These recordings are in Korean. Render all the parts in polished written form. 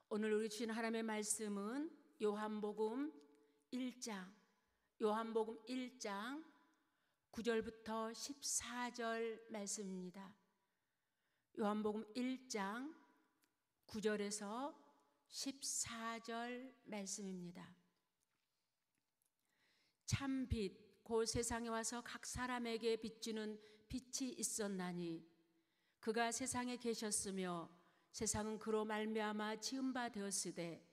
오늘 우리 주신 하나님의 말씀은 요한복음 1장 9절부터 14절 말씀입니다. 요한복음 1장 9절에서 14절 말씀입니다. 참 빛, 곧 세상에 와서 각 사람에게 비추는 빛이 있었나니 그가 세상에 계셨으며 세상은 그로 말미암아 지은 바 되었으되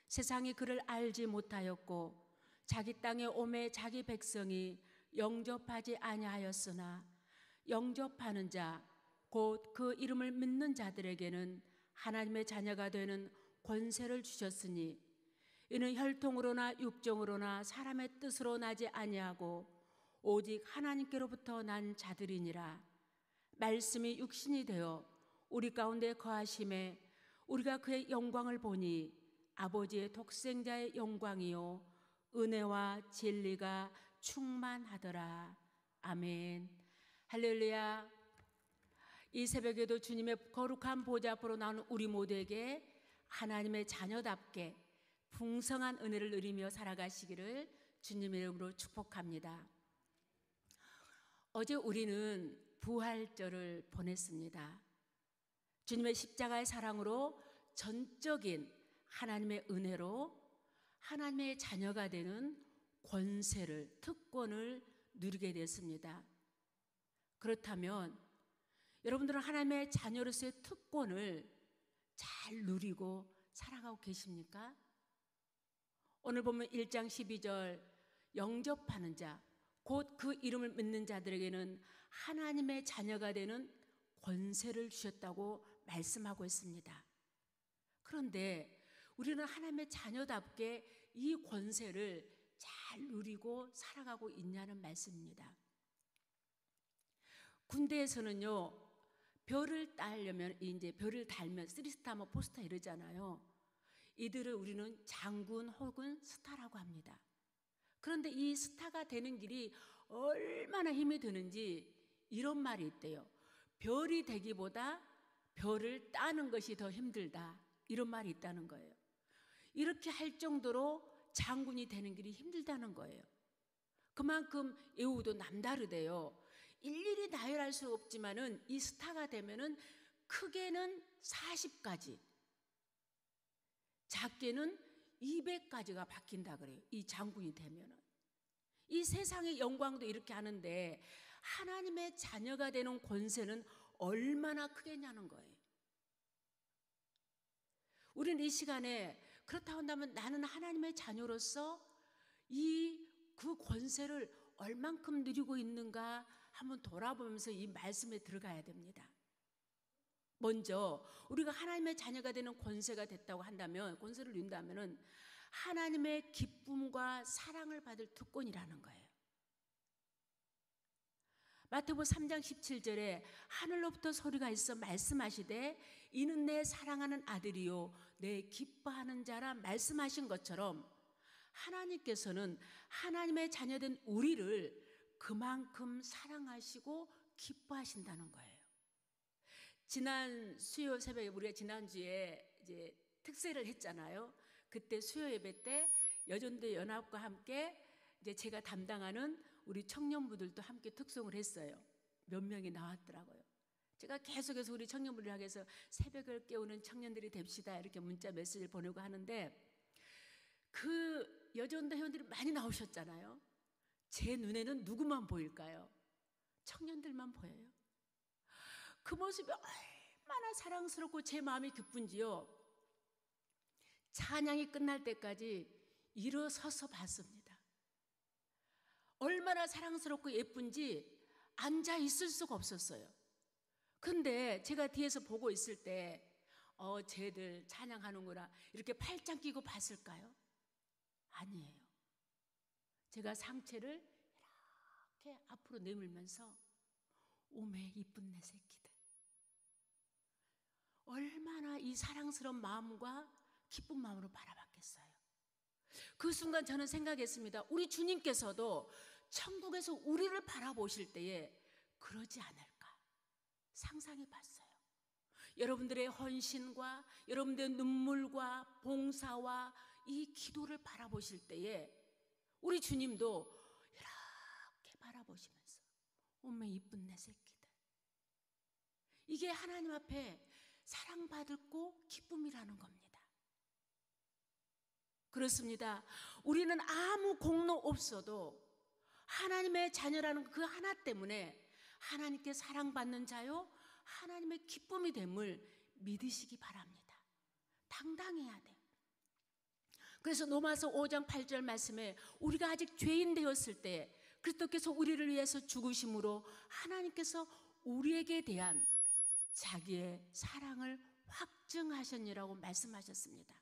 세상이 그를 알지 못하였고 자기 땅에 오매 자기 백성이 영접하지 아니하였으나 영접하는 자 곧 그 이름을 믿는 자들에게는 하나님의 자녀가 되는 권세를 주셨으니 이는 혈통으로나 육정으로나 사람의 뜻으로 나지 아니하고 오직 하나님께로부터 난 자들이니라. 말씀이 육신이 되어 우리 가운데 거하심에 우리가 그의 영광을 보니 아버지의 독생자의 영광이요 은혜와 진리가 충만하더라. 아멘. 할렐루야. 이 새벽에도 주님의 거룩한 보좌 앞으로 나오는 우리 모두에게 하나님의 자녀답게 풍성한 은혜를 누리며 살아가시기를 주님의 이름으로 축복합니다. 어제 우리는 부활절을 보냈습니다. 주님의 십자가의 사랑으로 전적인 하나님의 은혜로 하나님의 자녀가 되는 권세를, 특권을 누리게 됐습니다. 그렇다면 여러분들은 하나님의 자녀로서의 특권을 잘 누리고 살아가고 계십니까? 오늘 보면 1장 12절 영접하는 자, 곧 그 이름을 믿는 자들에게는 하나님의 자녀가 되는 권세를 주셨다고 말씀하고 있습니다. 그런데 우리는 하나님의 자녀답게 이 권세를 잘 누리고 살아가고 있냐는 말씀입니다. 군대에서는요, 별을 따려면 이제 별을 달면 3스타 뭐 4스타 이러잖아요. 이들을 우리는 장군 혹은 스타라고 합니다. 그런데 이 스타가 되는 길이 얼마나 힘이 드는지 이런 말이 있대요. 별이 되기보다 별을 따는 것이 더 힘들다, 이런 말이 있다는 거예요. 이렇게 할 정도로 장군이 되는 길이 힘들다는 거예요. 그만큼 예우도 남다르대요. 일일이 나열할 수 없지만은 이 스타가 되면은 크게는 40가지, 작게는 200가지가 바뀐다 그래요. 이 장군이 되면은. 이 세상의 영광도 이렇게 하는데 하나님의 자녀가 되는 권세는 얼마나 크겠냐는 거예요. 우리는 이 시간에 그렇다고 한다면 나는 하나님의 자녀로서 그 권세를 얼만큼 누리고 있는가 한번 돌아보면서 이 말씀에 들어가야 됩니다. 먼저 우리가 하나님의 자녀가 되는 권세가 됐다고 한다면, 권세를 누린다면 하나님의 기쁨과 사랑을 받을 특권이라는 거예요. 마태복음 3장 17절에 하늘로부터 소리가 있어 말씀하시되 이는 내 사랑하는 아들이요 내 기뻐하는 자라 말씀하신 것처럼 하나님께서는 하나님의 자녀된 우리를 그만큼 사랑하시고 기뻐하신다는 거예요. 지난 수요 새벽에 우리가 지난주에 이제 특세를 했잖아요. 그때 수요 예배 때 여전대 연합과 함께 이제 제가 담당하는 우리 청년부들도 함께 특송을 했어요. 몇 명이 나왔더라고요. 제가 계속해서 우리 청년부를 향해서 새벽을 깨우는 청년들이 됩시다 이렇게 문자 메시지를 보내고 하는데 그 여전대 회원들이 많이 나오셨잖아요. 제 눈에는 누구만 보일까요? 청년들만 보여요. 그 모습이 얼마나 사랑스럽고 제 마음이 기쁜지요. 찬양이 끝날 때까지 일어서서 봤습니다. 얼마나 사랑스럽고 예쁜지 앉아 있을 수가 없었어요. 근데 제가 뒤에서 보고 있을 때 쟤들 찬양하는구나 이렇게 팔짱 끼고 봤을까요? 아니에요. 제가 상체를 이렇게 앞으로 내밀면서 오메 이쁜 내 새끼들, 얼마나 이 사랑스러운 마음과 기쁜 마음으로 바라봤겠어요. 그 순간 저는 생각했습니다. 우리 주님께서도 천국에서 우리를 바라보실 때에 그러지 않을까 상상해 봤어요. 여러분들의 헌신과 여러분들의 눈물과 봉사와 이 기도를 바라보실 때에 우리 주님도 이렇게 바라보시면서 어메 이쁜 내 새끼들, 이게 하나님 앞에 사랑받고 기쁨이라는 겁니다. 그렇습니다. 우리는 아무 공로 없어도 하나님의 자녀라는 그 하나 때문에 하나님께 사랑받는 자요 하나님의 기쁨이 됨을 믿으시기 바랍니다. 당당해야 돼요. 그래서 로마서 5장 8절 말씀에 우리가 아직 죄인 되었을 때 그리스도께서 우리를 위해서 죽으심으로 하나님께서 우리에게 대한 자기의 사랑을 확증하셨니라고 말씀하셨습니다.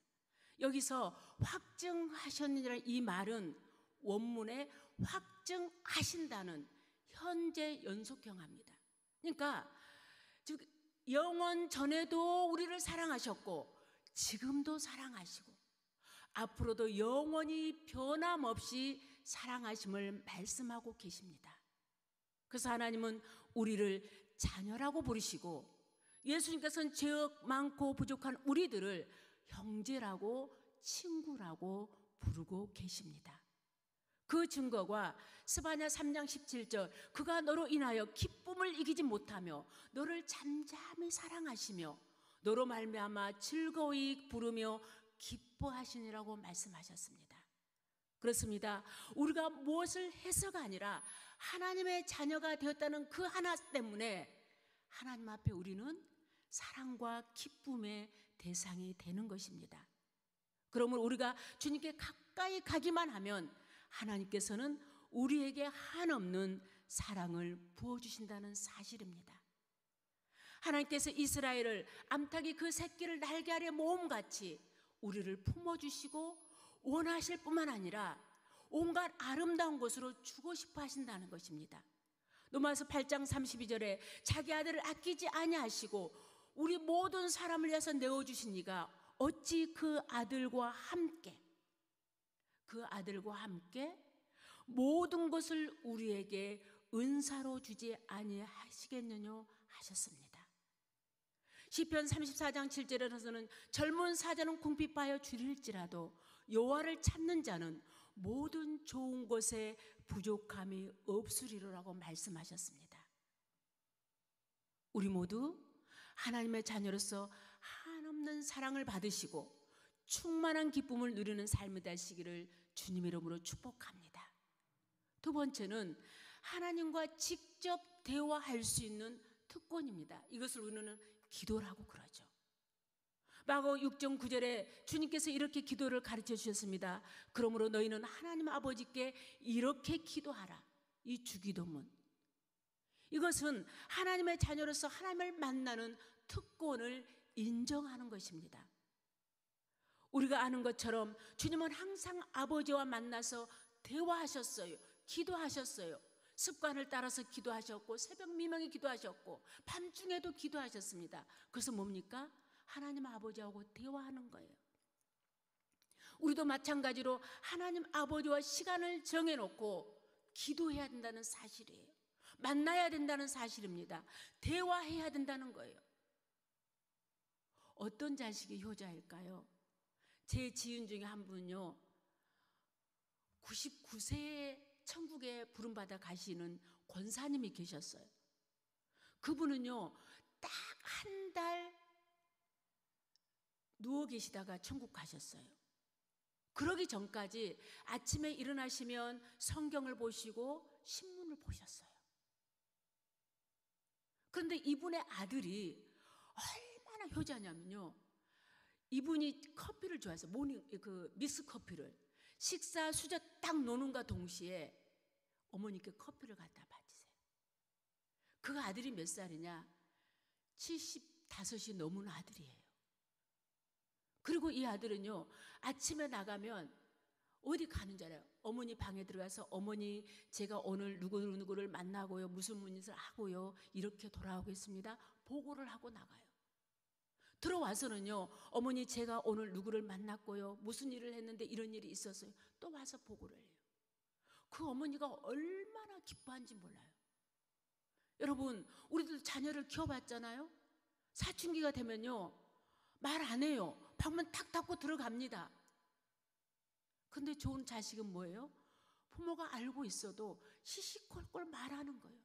여기서 확증하셨니라는 이 말은 원문에 확증하신다는 현재 연속형합니다. 그러니까 즉 영원 전에도 우리를 사랑하셨고 지금도 사랑하시고 앞으로도 영원히 변함없이 사랑하심을 말씀하고 계십니다. 그래서 하나님은 우리를 자녀라고 부르시고 예수님께서는 죄악 많고 부족한 우리들을 형제라고 친구라고 부르고 계십니다. 그 증거가 스바냐 3장 17절 그가 너로 인하여 기쁨을 이기지 못하며 너를 잠잠히 사랑하시며 너로 말미암아 즐거이 부르며 기뻐하시니라고 말씀하셨습니다. 그렇습니다. 우리가 무엇을 해서가 아니라 하나님의 자녀가 되었다는 그 하나 때문에 하나님 앞에 우리는 사랑과 기쁨의 대상이 되는 것입니다. 그러므로 우리가 주님께 가까이 가기만 하면 하나님께서는 우리에게 한없는 사랑을 부어주신다는 사실입니다. 하나님께서 이스라엘을 암탉이 그 새끼를 날개 아래 모음같이 우리를 품어주시고 원하실 뿐만 아니라 온갖 아름다운 것으로 주고 싶어 하신다는 것입니다. 로마서 8장 32절에 자기 아들을 아끼지 아니하시고 우리 모든 사람을 위해서 내어주신 이가 어찌 그 아들과 함께 모든 것을 우리에게 은사로 주지 아니하시겠느냐 하셨습니다. 시편 34장 7절에서는 젊은 사자는 궁핍하여 줄일지라도 여호와를 찾는 자는 모든 좋은 것에 부족함이 없으리라고 말씀하셨습니다. 우리 모두 하나님의 자녀로서 한없는 사랑을 받으시고 충만한 기쁨을 누리는 삶이 되시기를 주님의 이름으로 축복합니다. 두 번째는 하나님과 직접 대화할 수 있는 특권입니다. 이것을 우리는 기도라고 그러죠. 마가복음 6장 9절에 주님께서 이렇게 기도를 가르쳐 주셨습니다. 그러므로 너희는 하나님 아버지께 이렇게 기도하라. 이 주기도문. 이것은 하나님의 자녀로서 하나님을 만나는 특권을 인정하는 것입니다. 우리가 아는 것처럼 주님은 항상 아버지와 만나서 대화하셨어요. 기도하셨어요. 습관을 따라서 기도하셨고 새벽 미명에 기도하셨고 밤중에도 기도하셨습니다. 그래서 뭡니까? 하나님 아버지하고 대화하는 거예요. 우리도 마찬가지로 하나님 아버지와 시간을 정해놓고 기도해야 된다는 사실이에요. 만나야 된다는 사실입니다. 대화해야 된다는 거예요. 어떤 자식이 효자일까요? 제 지인 중에 한 분은요 99세에 천국에 부름받아 가시는 권사님이 계셨어요. 그분은요 딱 한 달 누워 계시다가 천국 가셨어요. 그러기 전까지 아침에 일어나시면 성경을 보시고 신문을 보셨어요. 그런데 이분의 아들이 얼마나 효자냐면요, 이분이 커피를 좋아해서 믹스 커피를 식사 수저 딱 놓는과 동시에 어머니께 커피를 갖다 바치세요. 그 아들이 몇 살이냐? 75이 넘은 아들이에요. 그리고 이 아들은요 아침에 나가면 어디 가는 줄 알아요? 어머니 방에 들어가서 어머니 제가 오늘 누구를 만나고요 무슨 일을 하고요 이렇게 돌아오겠습니다 보고를 하고 나가요. 들어와서는요 어머니 제가 오늘 누구를 만났고요 무슨 일을 했는데 이런 일이 있었어요 또 와서 보고를 해요. 그 어머니가 얼마나 기뻐한지 몰라요. 여러분 우리들 자녀를 키워봤잖아요. 사춘기가 되면요, 말 안 해요. 방문 탁 닫고 들어갑니다. 근데 좋은 자식은 뭐예요? 부모가 알고 있어도 시시콜콜 말하는 거예요.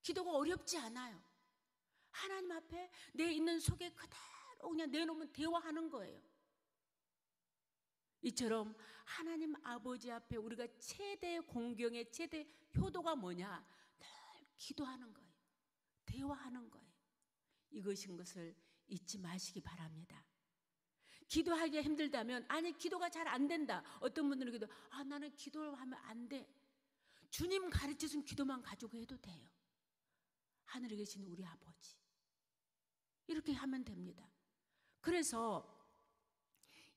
기도가 어렵지 않아요. 하나님 앞에 내 있는 속에 그대로 그냥 내놓으면 대화하는 거예요. 이처럼 하나님 아버지 앞에 우리가 최대 공경의 최대 효도가 뭐냐? 늘 기도하는 거예요. 대화하는 거예요. 이것인 것을 잊지 마시기 바랍니다. 기도하기가 힘들다면, 아니 기도가 잘 안 된다. 어떤 분들은 기도, 나는 기도를 하면 안 돼. 주님 가르쳐준 기도만 가지고 해도 돼요. 하늘에 계신 우리 아버지, 이렇게 하면 됩니다. 그래서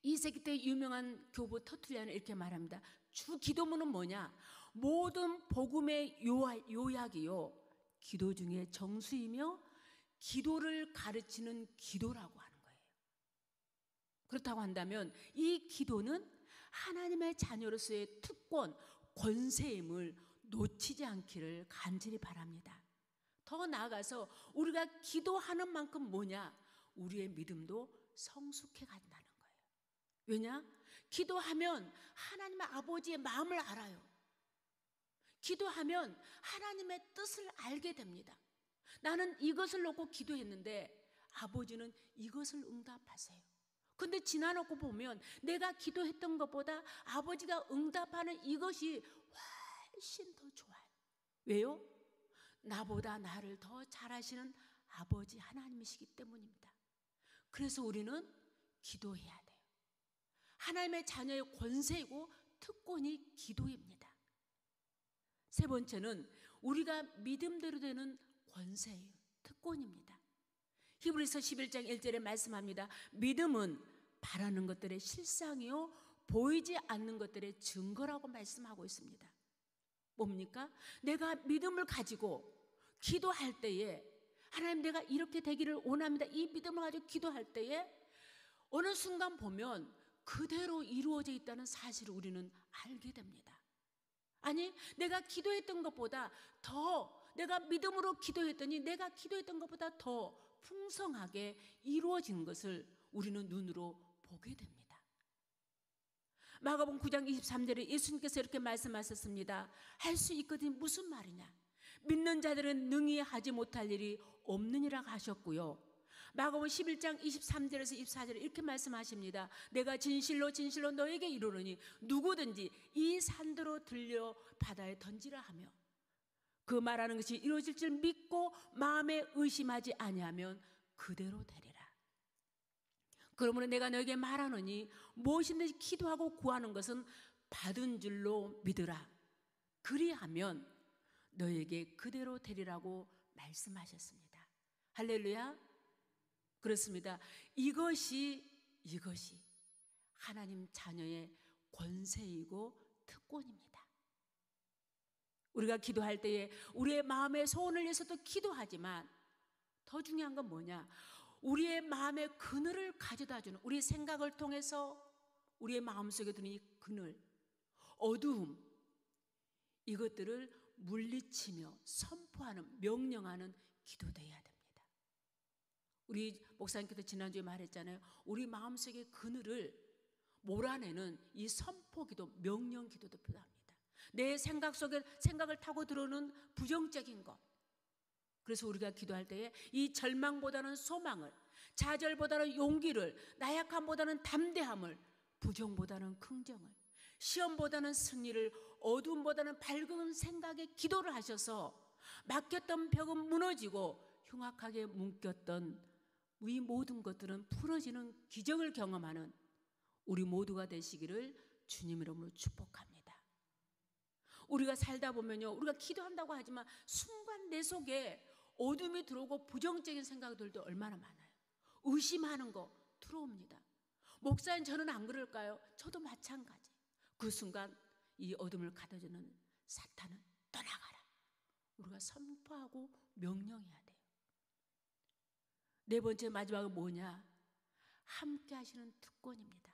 2세기 때 유명한 교부 터툴리안은 이렇게 말합니다. 주 기도문은 뭐냐? 모든 복음의 요약이요, 기도 중에 정수이며 기도를 가르치는 기도라고 하는 거예요. 그렇다고 한다면 이 기도는 하나님의 자녀로서의 특권, 권세임을 놓치지 않기를 간절히 바랍니다. 더 나아가서 우리가 기도하는 만큼 뭐냐? 우리의 믿음도 성숙해 간다는 거예요. 왜냐? 기도하면 하나님의 아버지의 마음을 알아요. 기도하면 하나님의 뜻을 알게 됩니다. 나는 이것을 놓고 기도했는데 아버지는 이것을 응답하세요. 근데 지나놓고 보면 내가 기도했던 것보다 아버지가 응답하는 이것이 훨씬 더 좋아요. 왜요? 나보다 나를 더 잘하시는 아버지 하나님이시기 때문입니다. 그래서 우리는 기도해야 돼요. 하나님의 자녀의 권세이고 특권이 기도입니다. 세 번째는 우리가 믿음대로 되는 권세예요. 특권입니다. 히브리서 11장 1절에 말씀합니다. 믿음은 바라는 것들의 실상이요 보이지 않는 것들의 증거라고 말씀하고 있습니다. 뭡니까? 내가 믿음을 가지고 기도할 때에, 하나님 내가 이렇게 되기를 원합니다, 이 믿음을 가지고 기도할 때에 어느 순간 보면 그대로 이루어져 있다는 사실을 우리는 알게 됩니다. 아니, 내가 기도했던 것보다 더, 내가 믿음으로 기도했더니 내가 기도했던 것보다 더 풍성하게 이루어진 것을 우리는 눈으로 보게 됩니다. 마가복음 9장 23절에 예수님께서 이렇게 말씀하셨습니다. 할 수 있거든 무슨 말이냐? 믿는 자들은 능히 하지 못할 일이 없느니라 하셨고요. 마가복음 11장 23절에서 24절에 이렇게 말씀하십니다. 내가 진실로 진실로 너에게 이르노니 누구든지 이 산더러 들려 바다에 던지라 하며, 그 말하는 것이 이루어질 줄 믿고 마음에 의심하지 아니하면 그대로 되리라. 그러므로 내가 너에게 말하노니 무엇이든지 기도하고 구하는 것은 받은 줄로 믿으라. 그리하면 너에게 그대로 되리라고 말씀하셨습니다. 할렐루야. 그렇습니다. 이것이 하나님 자녀의 권세이고 특권입니다. 우리가 기도할 때에 우리의 마음의 소원을 위해서도 기도하지만 더 중요한 건 뭐냐? 우리의 마음의 그늘을 가져다주는, 우리의 생각을 통해서 우리의 마음속에 드는 이 그늘, 어두움, 이것들을 물리치며 선포하는, 명령하는 기도되어야 됩니다. 우리 목사님께서 지난주에 말했잖아요. 우리 마음속의 그늘을 몰아내는 이 선포기도, 명령기도도 필요합니다. 내 생각 속에 생각을 타고 들어오는 부정적인 것. 그래서 우리가 기도할 때에 이 절망보다는 소망을, 좌절보다는 용기를, 나약함보다는 담대함을, 부정보다는 긍정을, 시험보다는 승리를, 어둠보다는 밝은 생각에 기도를 하셔서 막혔던 벽은 무너지고 흉악하게 묶였던 이 모든 것들은 풀어지는 기적을 경험하는 우리 모두가 되시기를 주님 이름으로 축복합니다. 우리가 살다 보면요, 우리가 기도한다고 하지만 순간 내 속에 어둠이 들어오고 부정적인 생각들도 얼마나 많아요. 의심하는 거 들어옵니다. 목사님 저는 안 그럴까요? 저도 마찬가지. 그 순간 이 어둠을 가둬주는 사탄은 떠나가라. 우리가 선포하고 명령해야 돼요. 네 번째, 마지막은 뭐냐? 함께 하시는 특권입니다.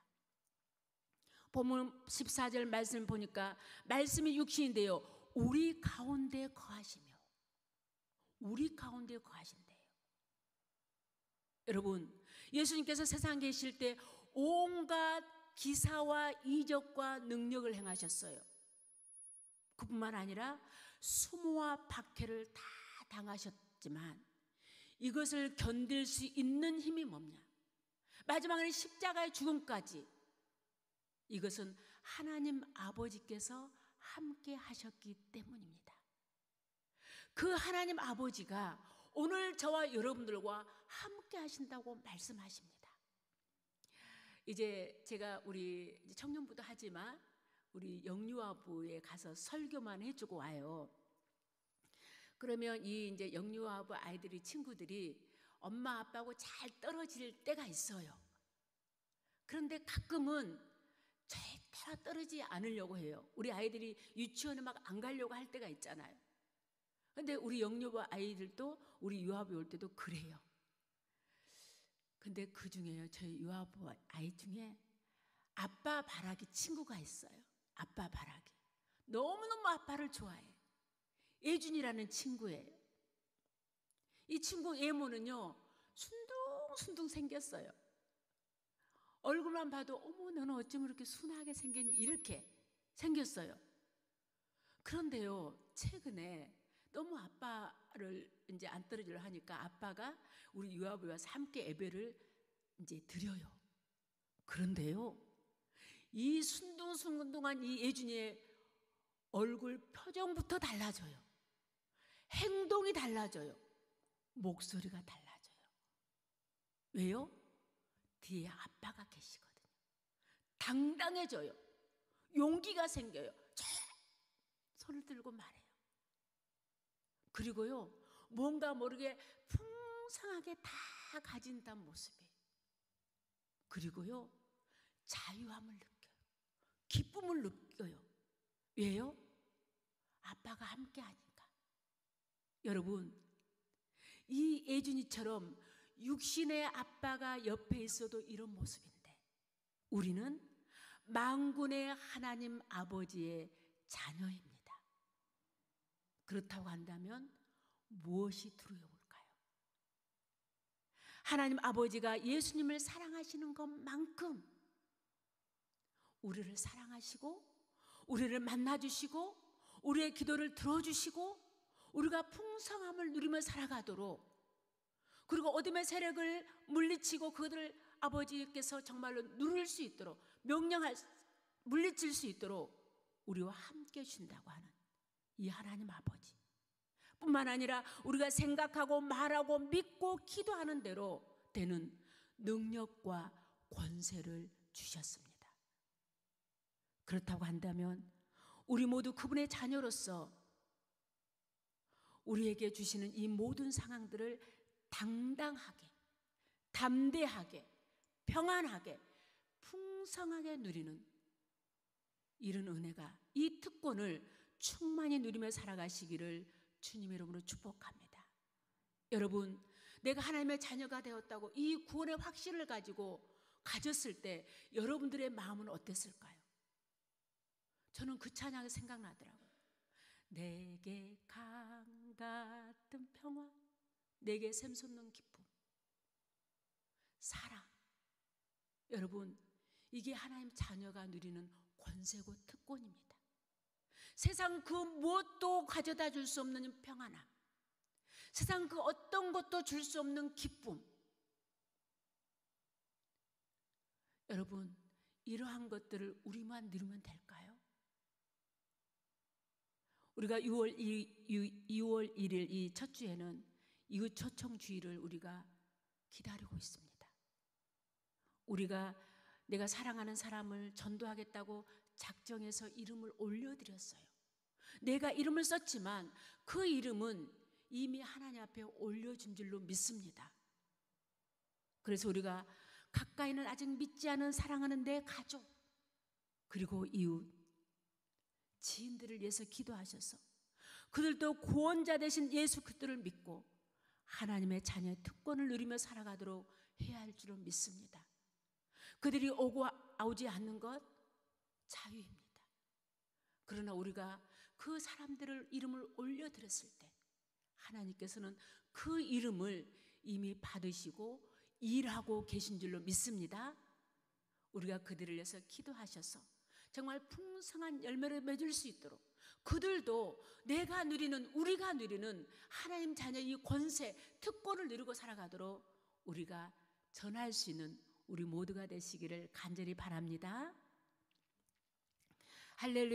본문 14절 말씀 보니까 말씀이 육신인데요, 우리 가운데 거하시며, 우리 가운데 거하신대요. 여러분, 예수님께서 세상에 계실 때 온갖 기사와 이적과 능력을 행하셨어요. 그뿐만 아니라 수모와 박해를 다 당하셨지만 이것을 견딜 수 있는 힘이 뭐냐? 마지막에 십자가의 죽음까지, 이것은 하나님 아버지께서 함께 하셨기 때문입니다. 그 하나님 아버지가 오늘 저와 여러분들과 함께 하신다고 말씀하십니다. 이제 제가 우리 청년부도 하지만 우리 영유아부에 가서 설교만 해주고 와요. 그러면 이 이제 영유아부 아이들이, 친구들이 엄마 아빠하고 잘 떨어질 때가 있어요. 그런데 가끔은 절대로 떨어지지 않으려고 해요. 우리 아이들이 유치원에 막 안 가려고 할 때가 있잖아요. 근데 우리 영유아부 아이들도 우리 유아부에 올 때도 그래요. 근데 그 중에요, 저희 유아부 아이 중에 아빠 바라기 친구가 있어요. 아빠 바라기. 너무너무 아빠를 좋아해. 예준이라는 친구예요. 이 친구 외모는요, 순둥순둥 생겼어요. 얼굴만 봐도 어머 너는 어쩜 이렇게 순하게 생겼니, 이렇게 생겼어요. 그런데요, 최근에 너무 아빠를 이제 안 떨어지려 하니까 아빠가 우리 유아부에 와서 함께 예배를 이제 드려요. 그런데요, 이 순둥순둥한 이 예준이의 얼굴 표정부터 달라져요. 행동이 달라져요. 목소리가 달라져요. 왜요? 뒤에 아빠가 계시거든요. 당당해져요. 용기가 생겨요. 손을 들고 말해요. 그리고요, 뭔가 모르게 풍성하게 다 가진다는 모습이에요. 그리고요, 자유함을 느껴요. 기쁨을 느껴요. 왜요? 아빠가 함께 하니까. 여러분, 이 예준이처럼 육신의 아빠가 옆에 있어도 이런 모습인데, 우리는 만군의 하나님 아버지의 자녀입니다. 그렇다고 한다면 무엇이 두려울까요? 하나님 아버지가 예수님을 사랑하시는 것만큼 우리를 사랑하시고, 우리를 만나주시고, 우리의 기도를 들어주시고, 우리가 풍성함을 누리며 살아가도록, 그리고 어둠의 세력을 물리치고 그들을 아버지께서 정말로 누릴 수 있도록, 물리칠 수 있도록 우리와 함께 해주신다고 하는 이 하나님 아버지 뿐만 아니라 우리가 생각하고 말하고 믿고 기도하는 대로 되는 능력과 권세를 주셨습니다. 그렇다고 한다면 우리 모두 그분의 자녀로서 우리에게 주시는 이 모든 상황들을 당당하게, 담대하게, 평안하게, 풍성하게 누리는 이런 은혜가, 이 특권을 충만히 누리며 살아가시기를 주님의 이름으로 축복합니다. 여러분, 내가 하나님의 자녀가 되었다고 이 구원의 확신을 가졌을 때 여러분들의 마음은 어땠을까요? 저는 그 찬양이 생각나더라고요. 내게 강 같은 평화, 내게 샘솟는 기쁨, 사랑. 여러분, 이게 하나님 자녀가 누리는 권세고 특권입니다. 세상 그 무엇도 가져다 줄 수 없는 평안함, 세상 그 어떤 것도 줄 수 없는 기쁨. 여러분, 이러한 것들을 우리만 누리면 될까요? 우리가 6월 1일 이 첫 주에는 이웃 초청 주일을 우리가 기다리고 있습니다. 우리가 내가 사랑하는 사람을 전도하겠다고 작정해서 이름을 올려드렸어요. 내가 이름을 썼지만 그 이름은 이미 하나님 앞에 올려준 줄로 믿습니다. 그래서 우리가 가까이는 아직 믿지 않은 사랑하는 내 가족, 그리고 이웃, 지인들을 위해서 기도하셔서 그들도 구원자 되신 예수 그리스도를 믿고 하나님의 자녀의 특권을 누리며 살아가도록 해야 할 줄로 믿습니다. 그들이 오지 않는 것 자유입니다. 그러나 우리가 그 사람들을 이름을 올려드렸을 때 하나님께서는 그 이름을 이미 받으시고 일하고 계신 줄로 믿습니다. 우리가 그들을 위해서 기도하셔서 정말 풍성한 열매를 맺을 수 있도록 그들도 내가 누리는, 우리가 누리는 하나님 자녀 이 권세, 특권을 누리고 살아가도록 우리가 전할 수 있는 우리 모두가 되시기를 간절히 바랍니다. 할렐루야.